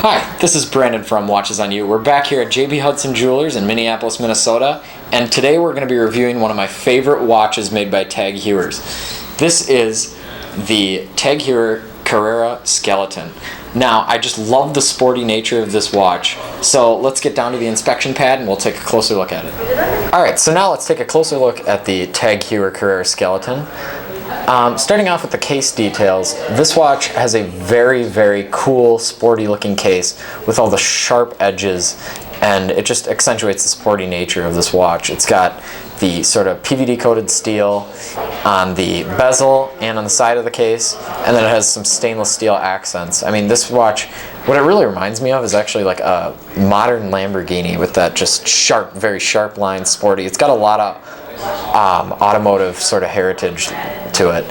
Hi, this is Brandon from Watches on You. We're back here at JB Hudson Jewelers in Minneapolis, Minnesota, and today we're going to be reviewing one of my favorite watches made by TAG Heuers. This is the TAG Heuer Carrera Skeleton. Now, I just love the sporty nature of this watch, so let's get down to the inspection pad and we'll take a closer look at it. Alright, so now let's take a closer look at the TAG Heuer Carrera Skeleton. Starting off with the case details, this watch has a very cool, sporty looking case with all the sharp edges, and it just accentuates the sporty nature of this watch. It's got the sort of PVD coated steel on the bezel and on the side of the case, and then it has some stainless steel accents. I mean, this watch, what it really reminds me of is actually like a modern Lamborghini with that just sharp, very sharp line, sporty. It's got a lot of automotive sort of heritage to it.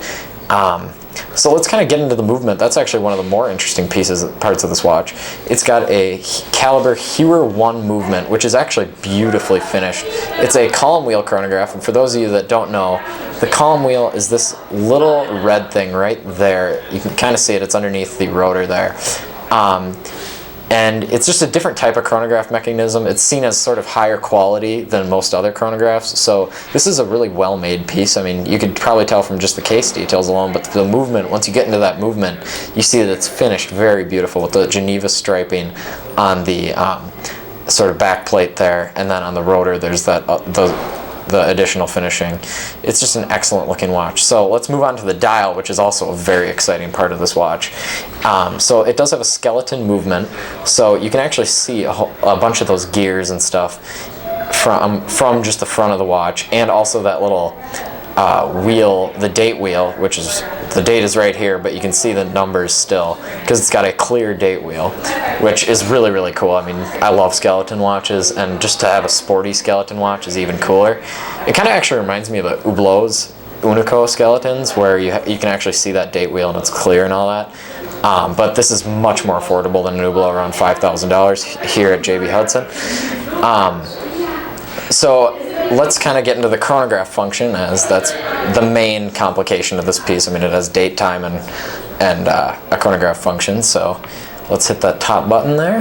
So let's kind of get into the movement. That's actually one of the more interesting parts of this watch. It's got a Calibre Heuer 1 movement, which is actually beautifully finished. It's a column wheel chronograph, and for those of you that don't know, the column wheel is this little red thing right there. You can kind of see it. It's underneath the rotor there. And it's just a different type of chronograph mechanism. It's seen as sort of higher quality than most other chronographs. So this is a really well-made piece. I mean, you could probably tell from just the case details alone, but the movement, once you get into that movement, you see that it's finished very beautiful with the Geneva striping on the sort of back plate there, and then on the rotor there's that the additional finishing. It's just an excellent looking watch. So let's move on to the dial, which is also a very exciting part of this watch. So it does have a skeleton movement, so you can actually see a bunch of those gears and stuff from just the front of the watch, and also that little wheel, the date wheel, which is, the date is right here, but you can see the numbers still because it's got a clear date wheel, which is really cool. I mean, I love skeleton watches, and just to have a sporty skeleton watch is even cooler. It kind of actually reminds me of a Hublot's Unico skeletons, where you can actually see that date wheel and it's clear and all that. But this is much more affordable than an Hublot, around $5,000 here at JB Hudson. So let's kind of get into the chronograph function, as that's the main complication of this piece. I mean, it has date, time, and a chronograph function. So let's hit that top button there.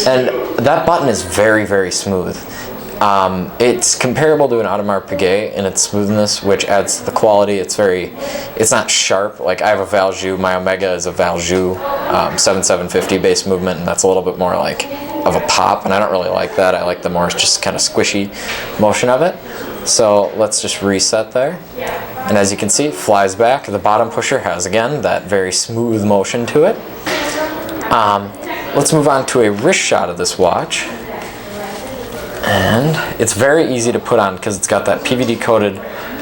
And that button is very smooth. It's comparable to an Audemars Piguet in its smoothness, which adds to the quality. It's not sharp. Like, I have a Valjoux, my Omega is a Valjoux 7750 base movement, and that's a little bit more like of a pop, and I don't really like that. I like the more just kind of squishy motion of it. So let's just reset there. And as you can see, it flies back. The bottom pusher has, again, that very smooth motion to it. Let's move on to a wrist shot of this watch. And it's very easy to put on because it's got that PVD coated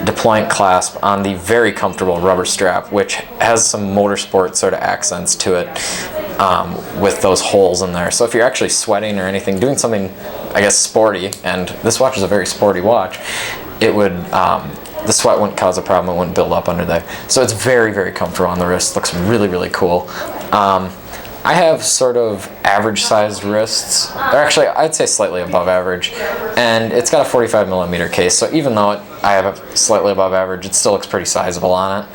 deployant clasp on the very comfortable rubber strap, which has some motorsport sort of accents to it, with those holes in there. So if you're actually sweating or anything, doing something, I guess, sporty, and this watch is a very sporty watch, it would, the sweat wouldn't cause a problem, it wouldn't build up under there. So it's very comfortable on the wrist, looks really cool. I have sort of average sized wrists, or actually I'd say slightly above average, and it's got a 45mm case, so even though I have a slightly above average, it still looks pretty sizable on it.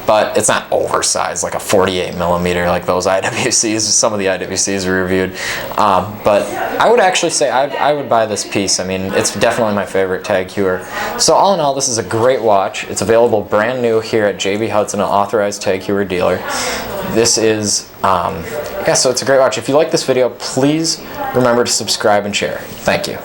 But it's not oversized like a 48mm like those IWCs, some of the IWCs we reviewed. But I would actually say I would buy this piece. I mean, it's definitely my favorite TAG Heuer. So all in all, this is a great watch. It's available brand new here at JB Hudson, an authorized TAG Heuer dealer. This is, yeah, so it's a great watch. If you like this video, please remember to subscribe and share. Thank you.